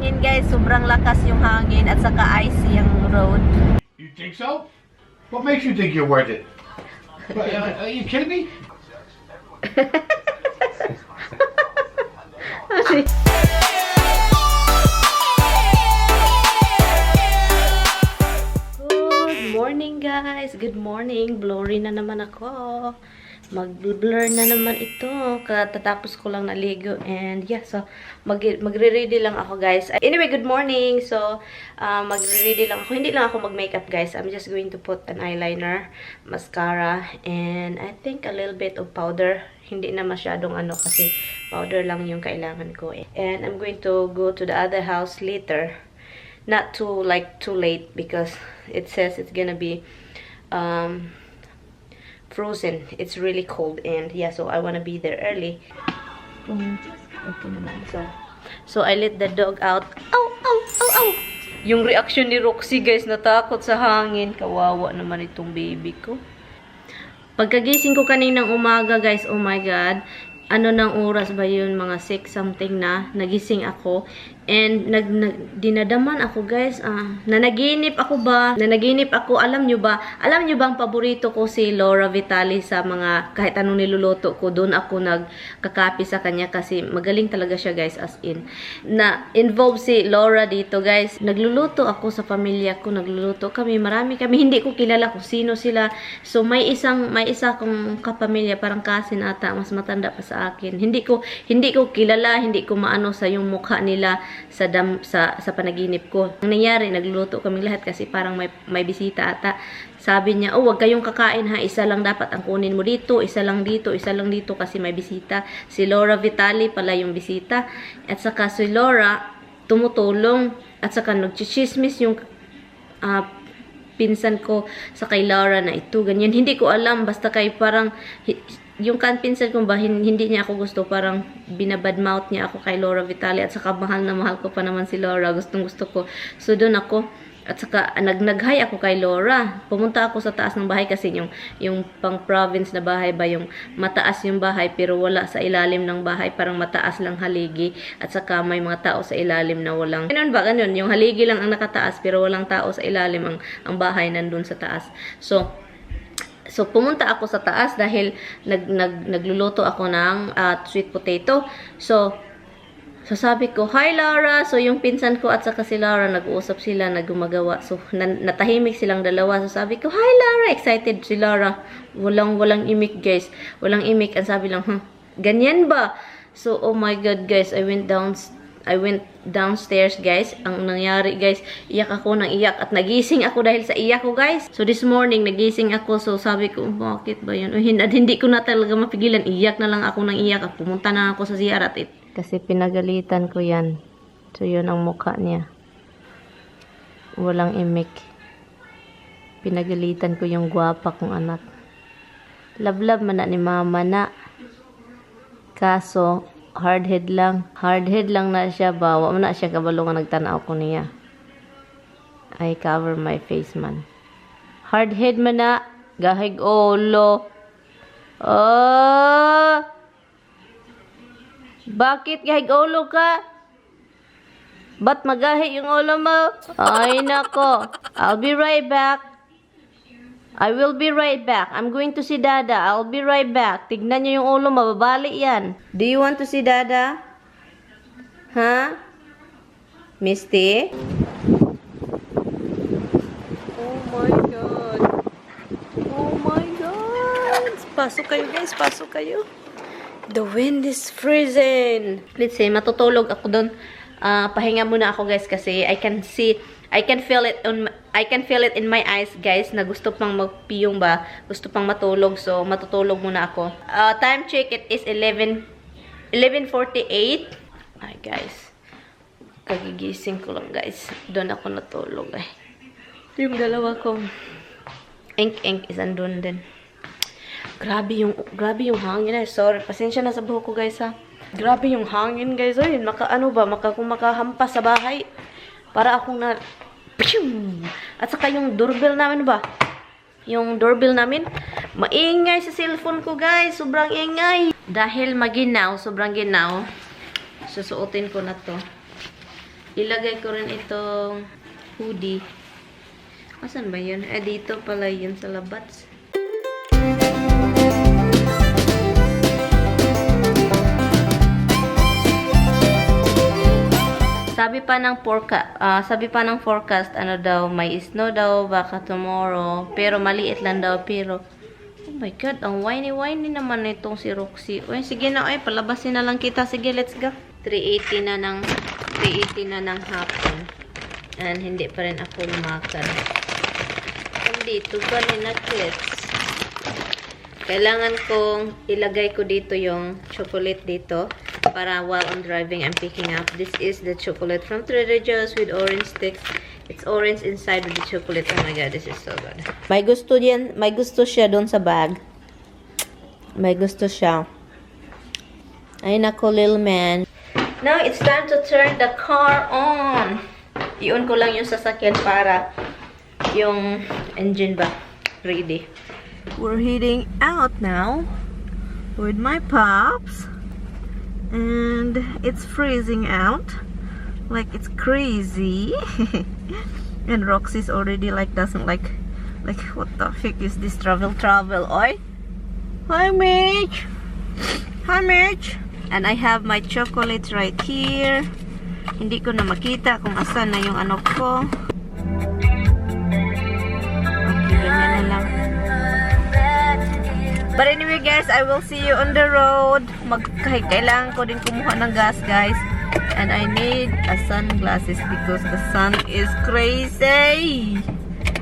hangin guys, sobrang lakas yung hangin at saka icy ang road. You think so? What makes you think you're worth it? Are you kidding me? Good morning guys, good morning. Blurry na naman ako. Mag-blur na naman ito. Katatapos ko lang naligo. And yeah, so magre-ready lang ako guys. Anyway, good morning. So, magre-ready lang ako. Hindi lang ako mag-makeup guys. I'm just going to put an eyeliner, mascara, and I think a little bit of powder. Hindi na masyadong ano kasi powder lang yung kailangan ko eh. And I'm going to go to the other house later. Not too late because it says it's gonna be frozen. It's really cold and yeah, so I want to be there early. Okay naman. So I let the dog out. Ow, ow, ow, ow. Yung reaction ni Roxy guys, natakot sa hangin. Kawawa naman itong baby ko. Pagkagising ko kaninang umaga guys, oh my god, ano nang oras ba yun? Mga 6 something na nagising ako. And dinadaman ako guys, nanaginip ako ba? Nanaginip ako, alam nyo ba ang paborito ko si Laura Vitale sa mga kahit anong niluluto ko, doon ako nagkakapi sa kanya kasi magaling talaga siya guys, as in. Na involved si Laura dito guys. Nagluluto ako sa pamilya ko, nagluluto kami, marami kami, hindi ko kilala kung sino sila. So may isa kong kapamilya, parang kasin ata, mas matanda pa sa akin. Hindi ko kilala, hindi ko maano sa yung mukha nila sa panaginip ko. Ang nangyari, nagluluto kami lahat kasi parang may bisita ata. Sabi niya, "Oh, wag kayong kakain ha, isa lang dapat ang kunin mo dito, isa lang dito kasi may bisita." Si Laura Vitale pala yung bisita. At saka si Laura tumutulong at saka nagchichismis yung pinsan ko sa kay Laura na ito, ganyan. Hindi ko alam, basta kay parang yung pinsan ko ba, hindi niya ako gusto, parang binabadmouth niya ako kay Laura Vitale at saka mahal na mahal ko pa naman si Laura, gustong gusto ko. So doon ako, at saka nag-hi ako kay Laura. Pumunta ako sa taas ng bahay kasi yung pang province na bahay ba, yung mataas yung bahay pero wala sa ilalim ng bahay, parang mataas lang haligi at saka may mga tao sa ilalim na walang. Ganun ba? Ganun, yung haligi lang ang nakataas pero walang tao sa ilalim, ang bahay nandun sa taas. So pumunta ako sa taas dahil nagluluto ako ng sweet potato. So sabi ko, "Hi Laura." So yung pinsan ko at saka si Laura, nag-uusap sila, nagumagawa. So natahimik silang dalawa. So sabi ko, "Hi Laura." Excited si Laura. Walang imik guys. Walang imik. Ang sabi lang, ganyan ba? So oh my god guys, I went downstairs guys. Ang nangyari guys, iyak ako ng iyak at nagising ako dahil sa iyak ko guys. So this morning nagising ako, so sabi ko, bakit ba yun? Hindi ko na talaga mapigilan, iyak na lang ako ng iyak at pumunta na ako sa CR at kasi pinagalitan ko yan. So yun ang mukha niya, walang imik. Pinagalitan ko yung gwapa kong anak. Love man na ni mama na, kaso hardhead lang na siya ba, wala na siya kabalo nga nagtanaw ko niya. I cover my face man. Hardhead man na, gahig ulo. Oh, bakit gahig ulo ka? Ba't magahi yung ulo mo? Ay nako, I'll be right back. I will be right back. I'm going to see Dada. I'll be right back. Tignan niyo yung ulo, mababali yan. Do you want to see Dada? Huh? Misty? Oh my God. Oh my God. Pasok kayo guys, pasok kayo. The wind is freezing. Let's say, matutulog ako doon. Pahinga muna ako guys kasi I can feel it in my eyes guys na gusto pang magpiyong ba, gusto pang matulog, so matutulog muna ako. Time check, it is 11:48. Ay guys, kagigising ko lang guys, doon ako natulog eh. Yung dalawa ko ink is andun din. Grabe yung hangin eh. Sorry, pasensya na sa buhok ko guys ha. Grabe yung hangin guys. Ay, kung makahampas sa bahay, para akong na at saka yung doorbell namin ba? Yung doorbell namin, maingay sa cellphone ko guys. Sobrang ingay. Dahil maginaw, sobrang ginaw, susuotin ko na to. ilagay ko rin itong hoodie. Asan ba yun? Dito pala yun sa labats. Sabi pa ng forecast, ano daw, may snow daw baka tomorrow, pero maliit lang daw. Pero oh my god, ang whiny naman nitong si Roxy. Uy, sige na, ay palabasin na lang kita. Sige, let's go. 3:80 na ng hapon. And hindi pa rin ako lumakad. Dito ganun na kids. Kailangan kong ilagay ko dito yung chocolate dito. Para while I'm driving, I'm picking up. This is the chocolate from Trader Joe's with orange sticks. It's orange inside with the chocolate. Oh my god, this is so good. May gusto yan. May gusto siya doon sa bag. May gusto siya. Ay nako, little man. Now, it's time to turn the car on. I-on ko lang yung sasakyan para yung engine ba ready. We're heading out now with my pops. And it's freezing out like it's crazy. And Roxy's already like doesn't like what the heck is this travel oi. Hi Mitch. Hi Mitch. And I have my chocolate right here. Hindi ko na makita kung asan na yung ano ko. Okay, ganyan na lang. But anyway guys, I will see you on the road. Kailangan ko din kumuha ng gas guys. And I need a sunglasses because the sun is crazy.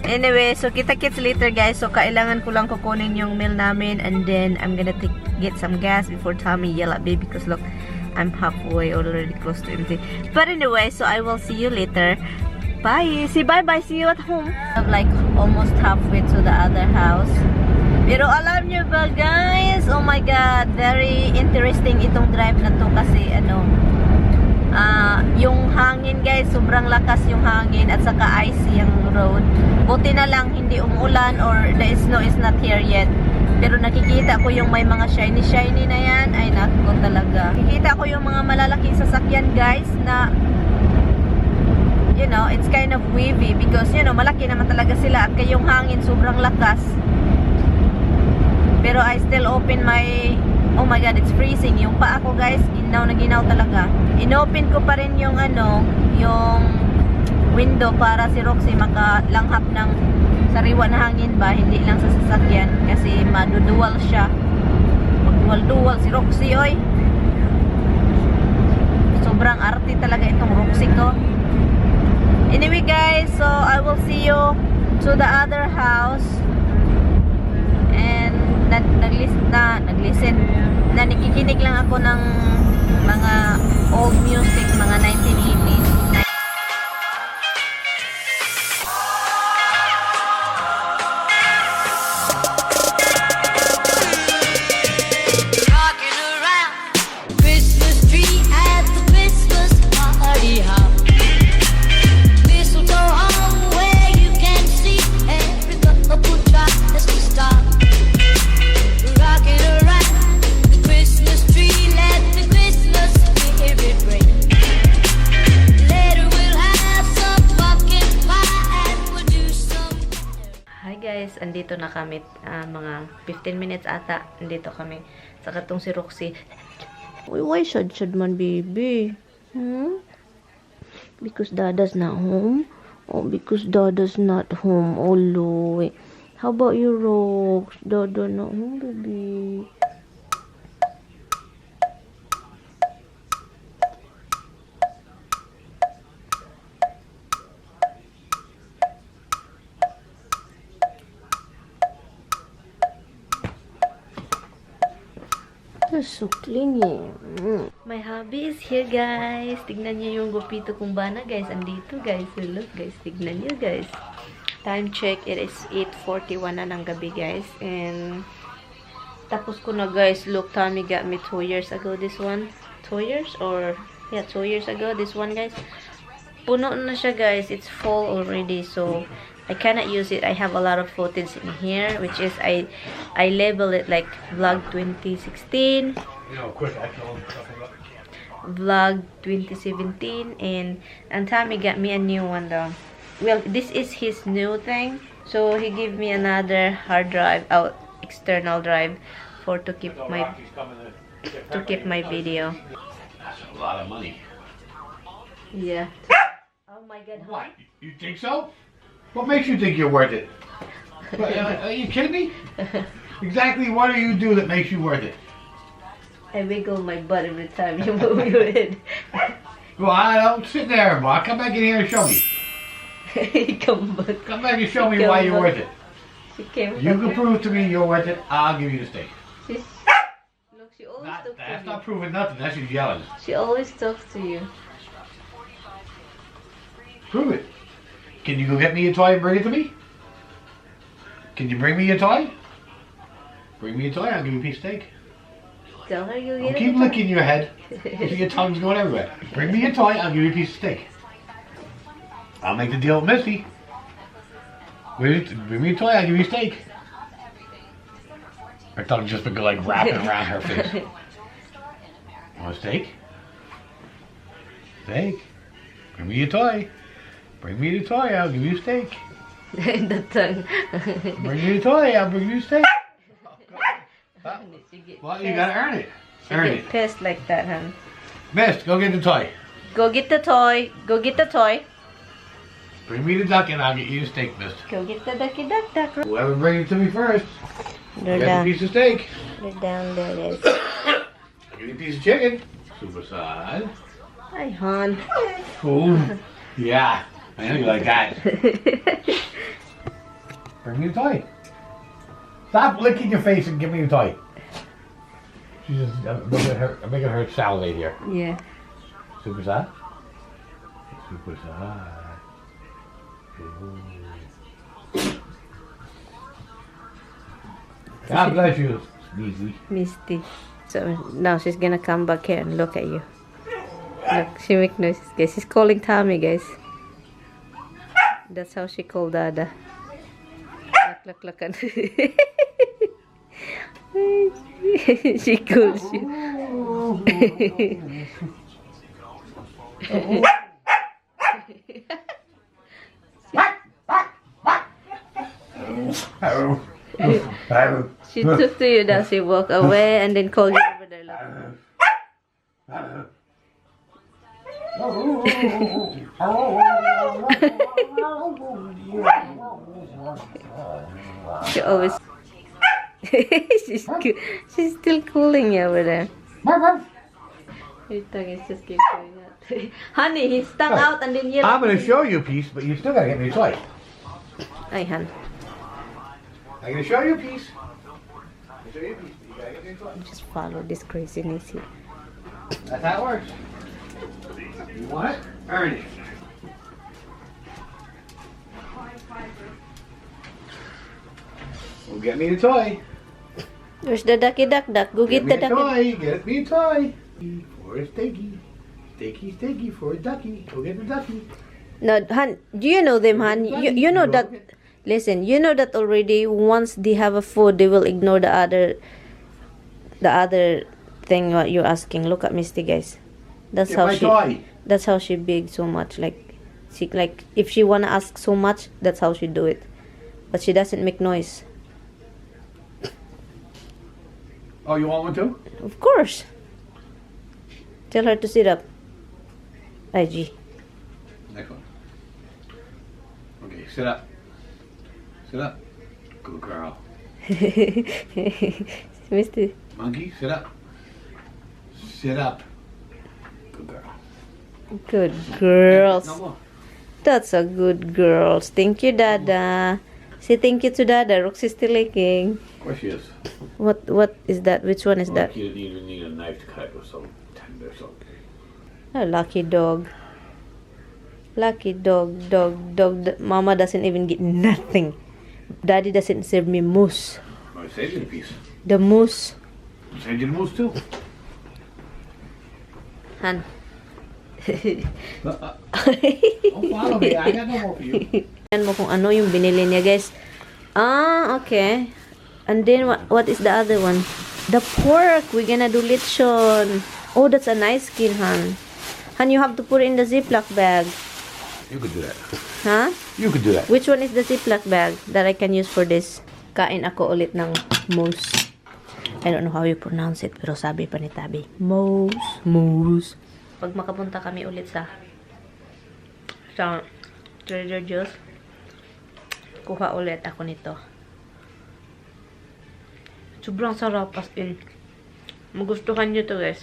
Anyway, so kita-kits later guys. So kailangan ko lang kukunin yung meal namin. And then I'm gonna get some gas before Tommy yell at me. Because look, I'm halfway already close to empty. But anyway, so I will see you later. Bye. Say bye-bye. See you at home. I'm like almost halfway to the other house. Pero alam nyo ba guys, oh my god, very interesting itong drive na to kasi ano, yung hangin guys, sobrang lakas yung hangin at saka icy yung road. Buti na lang hindi umulan or the snow is not here yet. Pero nakikita ko yung may mga shiny na yan, ay nako talaga. Nakikita ko yung mga malalaking sasakyan guys na, you know, it's kind of wavy because, you know, malaki naman talaga sila at kayong hangin sobrang lakas. Pero I still open my, oh my god, it's freezing. Yung paa ko guys, ginaw na ginaw talaga. Inopen ko pa rin yung ano, yung window para si Roxy makalanghap ng sariwa na hangin ba, hindi lang sa sasakyan kasi madudual siya. Magduwal-duwal si Roxy, oy. Sobrang arte talaga itong Roxy ko. Anyway guys, so I will see you to the other house. And nakikinig lang ako ng mga old music, mga 1980s. Rocking around Christmas tree at the Christmas party hop. Mistletoe hung where you can see every couple tries to stop. Rocking around the Christmas tree, let the Christmas spirit ring. Later we'll have some pumpkin pie and we'll do some. Hi guys, andito na kami, mga 15 minutes ata, andito kami sa katong si Roxy. Uy, why shad man baby? Because Dada's not home? Oh, because Dada's not home. Oh, Lord. How about you, Rox? Dada not home, baby. You're so clingy. My hubby is here, guys. Tignan niyo yung gupito kong bana, guys. Andito, guys. So, look, guys. Tignan niyo, guys. Time check. It is 8:41 na ng gabi, guys. And tapos ko na, guys. Look, Tommy got me 2 years ago. This one. 2 years? Or, yeah, 2 years ago. This one, guys. Puno na siya, guys. It's full already. So, I cannot use it. I have a lot of footage in here, which is I label it like vlog 2016. You know, quick, I can vlog 2017, and Tommy got me a new one though. Well, this is his new thing, so he gave me another hard drive, external drive, to keep my video. That's a lot of money. Yeah. Oh my God. What? You think so? What makes you think you're worth it? Are you kidding me? Exactly what do you do that makes you worth it? I wiggle my butt every time you move your head. Well, I don't sit there, Bob. Come back in here and show me. Come back and show me why you're worth it. You can prove to me you're worth it. I'll give you the steak. Look, she always talks to That's you. not proving nothing. That's just yelling. She always talks to you. Prove it. Can you go get me a toy and bring it to me? Can you bring me a toy? Bring me a toy, I'll give you a piece of steak. Tell her you Don't get keep it. licking your head. See your tongue's going everywhere. Bring me a toy, I'll give you a piece of steak. I'll make the deal with Misty. Bring me a toy, I'll give you a steak. Her tongue's just been like wrapping around her face. Want a steak? Steak. Bring me a toy. Bring me the toy, I'll give you a steak. The tongue. Bring me the toy, I'll bring you a steak. She get Well, you gotta earn it. She Earn get it. pissed like that, hun. Mist, go get the toy. Go get the toy. Go get the toy. Bring me the duck and I'll get you the steak, Mist. Go get the ducky duck duck. Whoever brings it to me first, They're get a down. piece of steak. They're down there, guys. I'll give you a piece of chicken. Super side. Hi, hon. Ooh. Yeah. I know you like that. Bring me the toy. Stop licking your face and give me the toy. She's just I'm making her salivate here. Yeah. Super side. Super side. Ooh. God bless you, Sneezy. Misty. So now she's gonna come back here and look at you. Look, she make noises, guys. She's calling Tommy, guys. That's how she called Dada. Look, look, look. She calls you. She took to you, now she walk away and then called you over there. Look. She always she's still calling you over there. Her tongue is just keep going out. Honey, he's stuck out and then I'm gonna show you a piece, but you still gotta get me a toy. Ay, hon. I'm gonna show you a piece. I'll show you a piece, but you gotta get me a toy. Just follow this craziness here. That's how it works. You want it? Earn it. Well, get me the toy. Where's the ducky duck duck? Go get the me a ducky. toy. Get me a toy. For a steaky. Steaky, steaky for a ducky. Go get the ducky. No, hon, do you know them, hon? You know that. Listen, you know that already. Once they have a food, they will ignore the other thing what you're asking. Look at Misty, guys. That's Get how my she. toy. That's how she big so much. Like if she wanna ask so much, that's how she do it. But she doesn't make noise. Oh, you want one too? Of course. Tell her to sit up. IG. Next one. Okay, sit up. Sit up. Good girl. Misty. Monkey, sit up. Sit up. Good girl. Good girls. No more. That's a good girls. Thank you, Dada. Say thank you to Dada. Roxy's still licking. Of course she is. What is that? Which one is that? You didn't even need a knife to cut it. It was so tender, so. A lucky dog. Lucky dog, dog. Mama doesn't even get nothing. Daddy doesn't serve me moose. I saved you a piece. The moose. I saved you the moose too. Han. Don't follow me. I got no more for you. Yan mo kung ano yung binili niya, guys. Ah, okay. And then what is the other one? The pork. We're gonna do lechon. Oh, that's a nice skin, Han. Han, you have to put it in the Ziploc bag. You could do that. Huh? You could do that. Which one is the Ziploc bag that I can use for this? Kain ako ulit ng mousse. I don't know how you pronounce it, pero sabi pa ni Tabi, mousse. Pag makapunta kami ulit sa Trader Joe's, kuha ulit ako nito. Sobrang sarap, as in. Magustuhan nyo to, guys.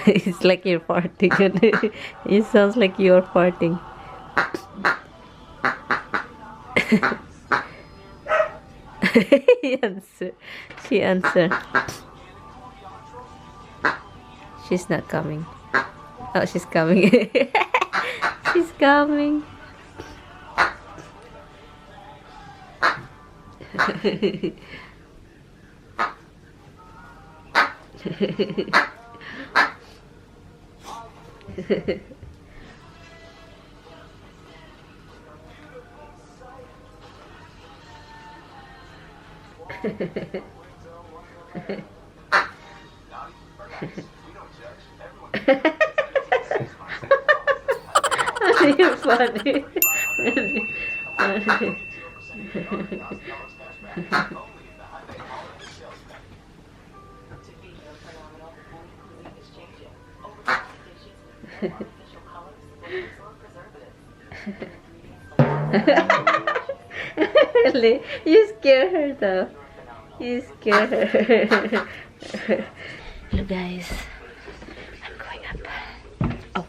It's like you're farting. It sounds like you're farting. She answered. She's not coming. Oh, she's coming. She's coming. You're funny. Really? You scare her though. You scare her. Hello guys. I'm going up. Oh,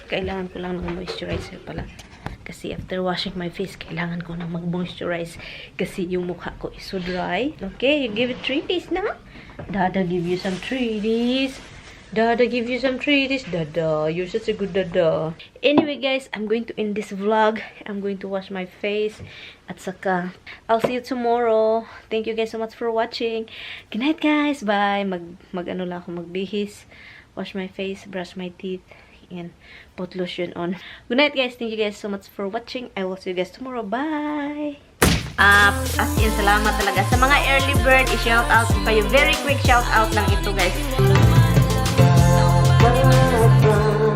kailangan ko lang ng moisturizer pala. Kasi after washing my face, kailangan ko na mag-moisturize. Kasi yung mukha ko is so dry. Okay, you give it 3 days na. Dada give you some 3 days. Dada give you some 3 days. Dada, you're such a good dada. Anyway guys, I'm going to end this vlog. I'm going to wash my face. At saka, I'll see you tomorrow. Thank you guys so much for watching. Good night guys. Bye. Mag-ano lang ako, magbihis. Wash my face, brush my teeth. And put lotion on. Good night guys. Thank you guys so much for watching. I will see you guys tomorrow. Bye. As in, salamat talaga sa mga early bird. I-shout out ko kayo. Very quick shout out lang ito guys.